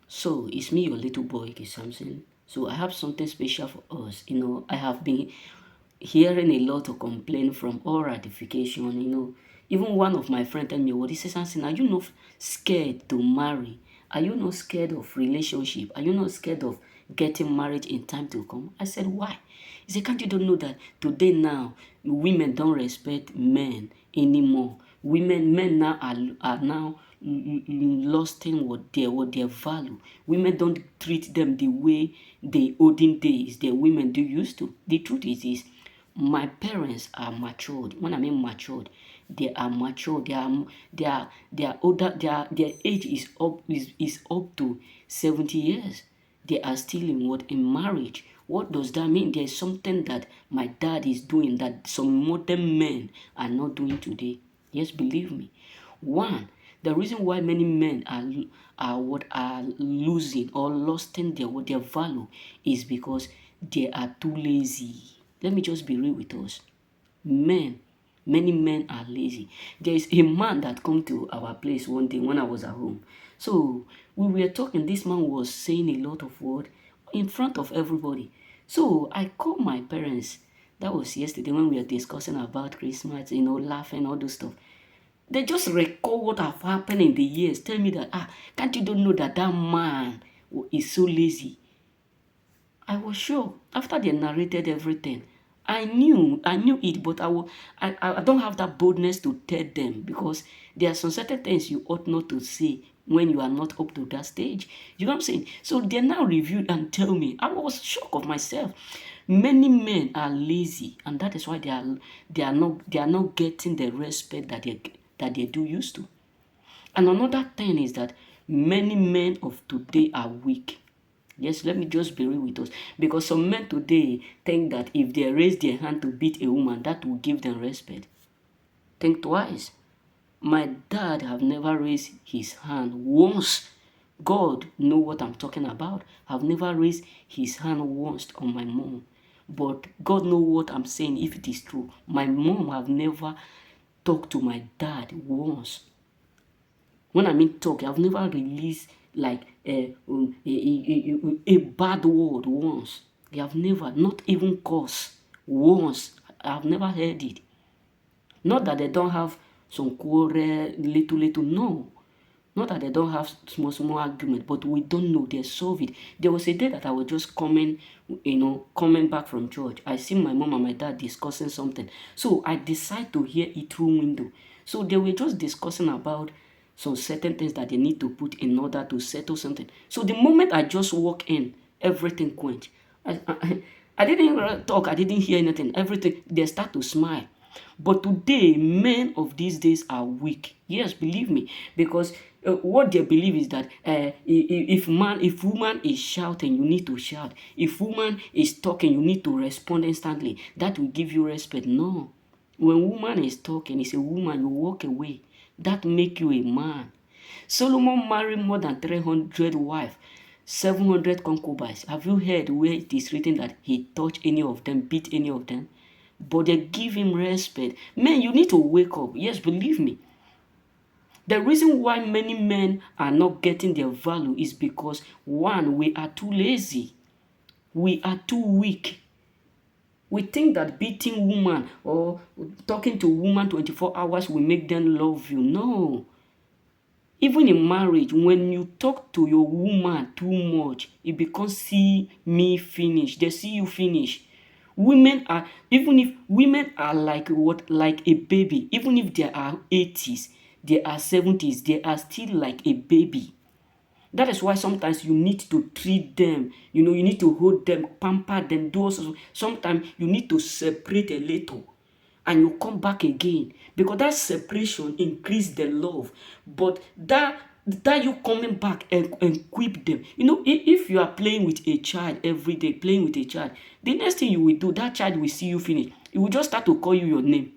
So it's me, your little boy, K Samson. So I have something special for us. I have been hearing a lot of complaint from all ratification. Even one of my friends tell me, "What is Samson? Are you not scared to marry? Are you not scared of relationship? Are you not scared of getting married in time to come?" I said, "Why?" He said, "Can't you don't know that today now women don't respect men anymore? Men now are now losing what their value. Women don't treat them the way the olden days the women do used to. The truth is this: my parents are matured. When I mean matured, they are mature. They are older. Their age is up to 70 years. They are still in marriage. What does that mean? There's something that my dad is doing that some modern men are not doing today. Yes, believe me. One, the reason why many men are losing or losing their value is because they are too lazy. Let me just be real with us. Men, many men are lazy. There is a man that come to our place one day when I was at home. So we were talking. This man was saying a lot of word in front of everybody. So I called my parents. That was yesterday when we were discussing about Christmas, laughing, all those stuff. They just recall what have happened in the years. Tell me that, can't you don't know that that man is so lazy? I was sure after they narrated everything. I knew it, but I don't have that boldness to tell them because there are some certain things you ought not to say when you are not up to that stage. You know what I'm saying? So they now reviewed and tell me. I was shocked of myself. Many men are lazy, and that is why they are not getting the respect that they do used to. And another thing is that many men of today are weak. Yes, let me just be real with us. Because some men today think that if they raise their hand to beat a woman, that will give them respect. Think twice. My dad have never raised his hand once. God know what I'm talking about. I've never raised his hand once on my mom. But God know what I'm saying if it is true. My mom have never talked to my dad once. When I mean talk, I've never released like a bad word once. They have never, not even curse once. I've never heard it. Not that they don't have some quarrel, little, no. Not that they don't have small argument, but we don't know. They solve it. There was a day that I was just coming back from church. I see my mom and my dad discussing something. So I decide to hear it through window. So they were just discussing about some certain things that they need to put in order to settle something. So the moment I just walk in, everything quenched. I didn't talk. I didn't hear anything. Everything, they start to smile. But today, men of these days are weak. Yes, believe me, because what they believe is that if woman is shouting, you need to shout. If woman is talking, you need to respond instantly. That will give you respect. No, when woman is talking, it's a woman. You walk away. That make you a man. Solomon married more than 300 wives, 700 concubines. Have you heard where it is written that he touched any of them, beat any of them? But they give him respect. Man, you need to wake up. Yes, believe me. The reason why many men are not getting their value is because one, we are too lazy. We are too weak. We think that beating woman or talking to woman 24 hours will make them love you. No. Even in marriage, when you talk to your woman too much, it becomes see me finish. They see you finish. Even if women are like what, like a baby, even if they are 80s, they are 70s, they are still like a baby. That is why sometimes you need to treat them, you need to hold them, pamper them, do also. Sometimes you need to separate a little and you come back again because that separation increase the love. But that you coming back and equip them. If you are playing with a child every day, playing with a child, the next thing you will do, that child will see you finish. He will just start to call you your name.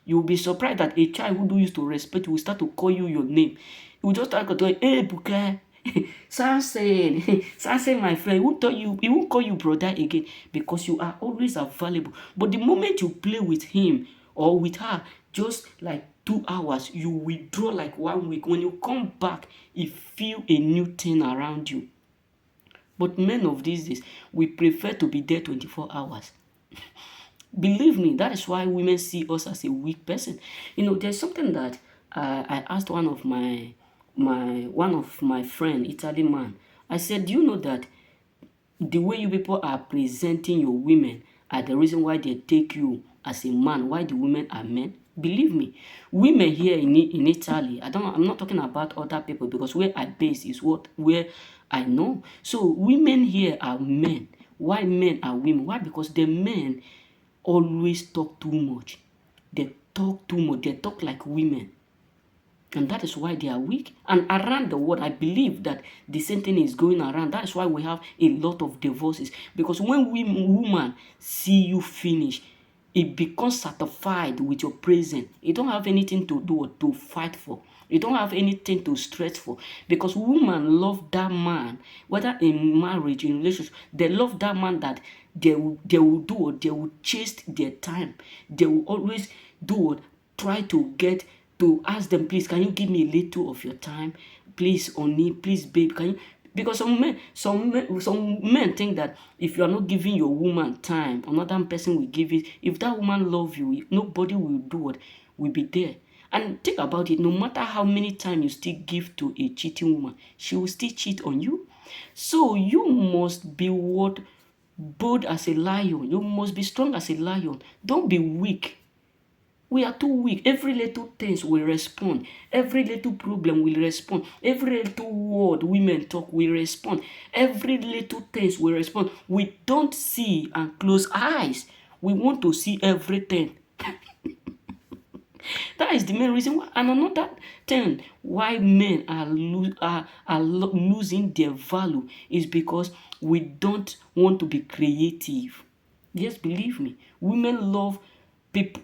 You will be surprised that a child who do used to respect you will start to call you your name. He will just start to say, "Hey, Buka, Samson, Samson, my friend." He won't call you brother again because you are always available. But the moment you play with him or with her, just like 2 hours, you withdraw like 1 week. When you come back, you feel a new thing around you. But men of these days, we prefer to be there 24 hours. Believe me, that is why women see us as a weak person. There's something that I asked one of my friend, Italian man. I said, do you know that the way you people are presenting your women are the reason why they take you as a man, why the women are men? Believe me, women here in Italy, I'm not talking about other people, because where I base is where I know. So women here are men. Why men are women? Why? Because the men always talk too much. They talk too much. They talk like women. And that is why they are weak. And around the world, I believe that the same thing is going around. That is why we have a lot of divorces. Because when woman see you finish, it becomes satisfied with your presence. You don't have anything to do or to fight for. You don't have anything to stress for. Because women love that man, whether in marriage, in relationship, they love that man that they will do what they will chase their time. They will always do what try to ask them, please, can you give me a little of your time? Please, Oni, please, babe, can you? Because some men think that if you are not giving your woman time, another person will give it. If that woman love you, nobody will do what will be there. And think about it, no matter how many times you still give to a cheating woman, she will still cheat on you. So you must be what bold as a lion. You must be strong as a lion. Don't be weak. We are too weak. Every little things will respond. Every little problem will respond. Every little word women talk will respond. Every little things will respond. We don't see and close eyes. We want to see everything. That is the main reason why. And another thing why men are losing their value is because we don't want to be creative. Yes, believe me. Women love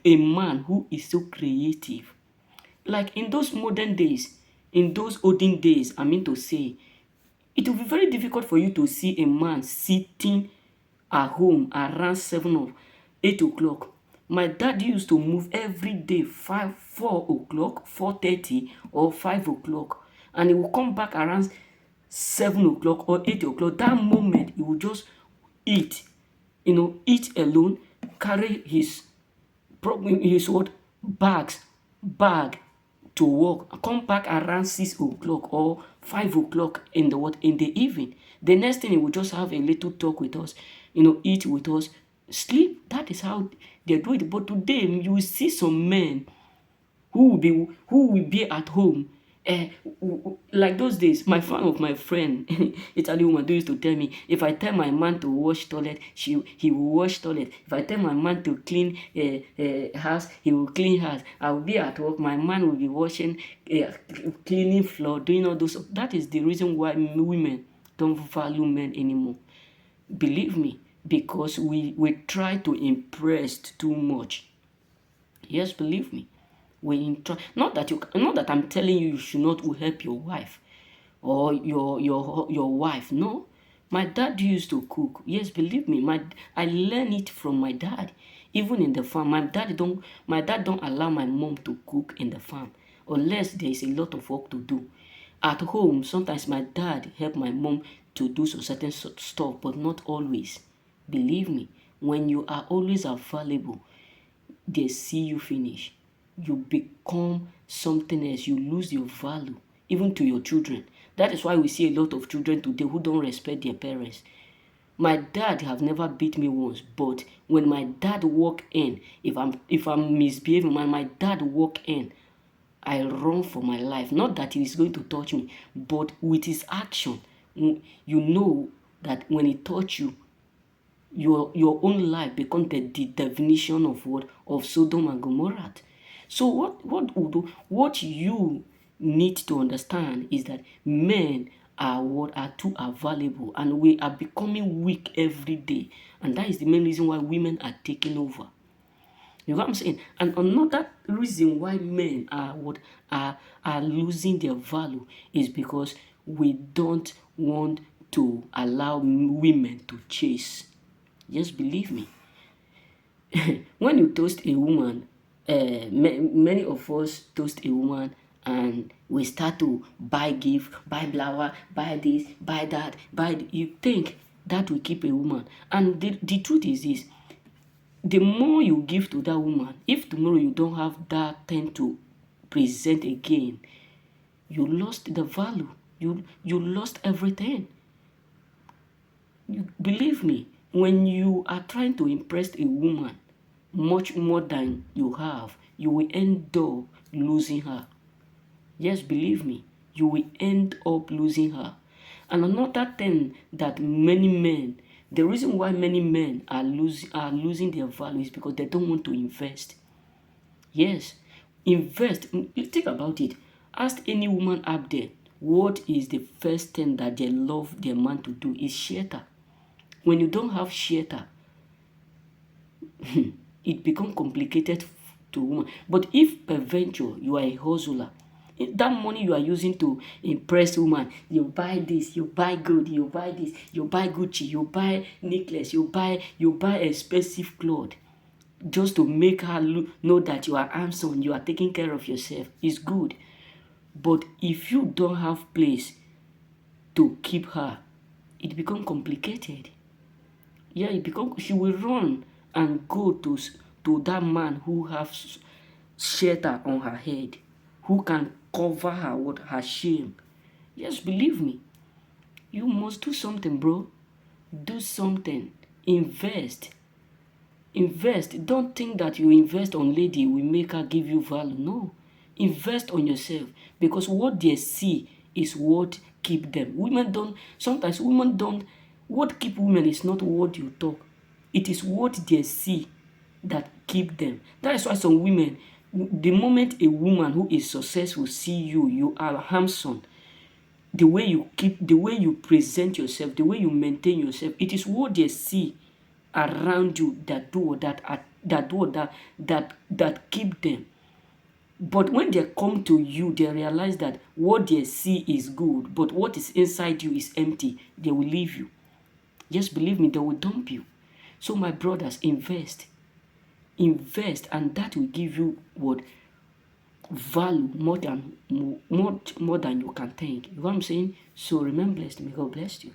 a man who is so creative. Like in those modern days, in those olden days, I mean to say, it will be very difficult for you to see a man sitting at home around 7 or 8 o'clock. My dad used to move every day 4 o'clock, 4:30 or 5 o'clock, and he will come back around 7 o'clock or 8 o'clock. That moment, he will just eat, eat alone, carry his what bag to work, come back around 6 o'clock or 5 o'clock in the evening. The next thing he will just have a little talk with us, eat with us, sleep. That is how they do it. But today you will see some men who will be at home. Like those days, one of my friend, Italian woman, used to tell me, if I tell my man to wash toilet, he will wash toilet. If I tell my man to clean house, he will clean house. I will be at work, my man will be washing, cleaning floor, doing all those. That is the reason why women don't value men anymore. Believe me, because we try to impress too much. Yes, believe me. Not that I'm telling you should not help your wife or your wife. No. My dad used to cook. Yes, believe me, I learned it from my dad. Even in the farm, my dad don't allow my mom to cook in the farm unless there is a lot of work to do. At home, sometimes my dad help my mom to do some certain stuff, but not always. Believe me, when you are always available, they see you finish. You become something else. You lose your value, even to your children. That is why we see a lot of children today who don't respect their parents. My dad have never beat me once, but when my dad walk in, if I'm misbehaving, when my dad walk in, I run for my life. Not that he is going to touch me, but with his action, you know that when he touch you, your own life become the definition of Sodom and Gomorrah. So what you need to understand is that men are too available, and we are becoming weak every day, and that is the main reason why women are taking over. You know what I'm saying? And another reason why men are losing their value is because we don't want to allow women to chase. Just believe me. When you toast a woman, many of us toast a woman and we start to buy gift, buy flower, buy this, buy that, you think that will keep a woman. And the truth is this: the more you give to that woman, if tomorrow you don't have that thing to present again, you lost the value. You lost everything. You believe me, when you are trying to impress a woman much more than you have, you will end up losing her. Yes, believe me, you will end up losing her. And another thing that many men, the reason why many men are losing their value is because they don't want to invest. Yes, invest. Think about it. Ask any woman out there, what is the first thing that they love their man to do? Is shelter. When you don't have shelter, it becomes complicated to woman. But if peradventure you are a hustler, that money you are using to impress woman, you buy this, you buy good, you buy this, you buy Gucci, you buy necklace, you buy expensive clothes, just to make her know that you are handsome, you are taking care of yourself, is good. But if you don't have place to keep her, it becomes complicated. Yeah, it becomes, she will run and go to that man who has shelter on her head, who can cover her with her shame. Yes, believe me, you must do something, bro. Do something. Invest. Invest. Don't think that you invest on lady will make her give you value. No. Invest on yourself, because what they see is what keep them. Sometimes women don't, what keep women is not what you talk. It is what they see that keep them. That is why some women, the moment a woman who is successful see you, you are handsome, the way you keep, the way you present yourself, the way you maintain yourself, it is what they see around you that do or that keep them. But when they come to you, they realize that what they see is good, but what is inside you is empty. They will leave you. Just believe me, they will dump you. So my brothers, invest. Invest, and that will give you what? Value much more than you can think. You know what I'm saying? So remain blessed. May God bless you.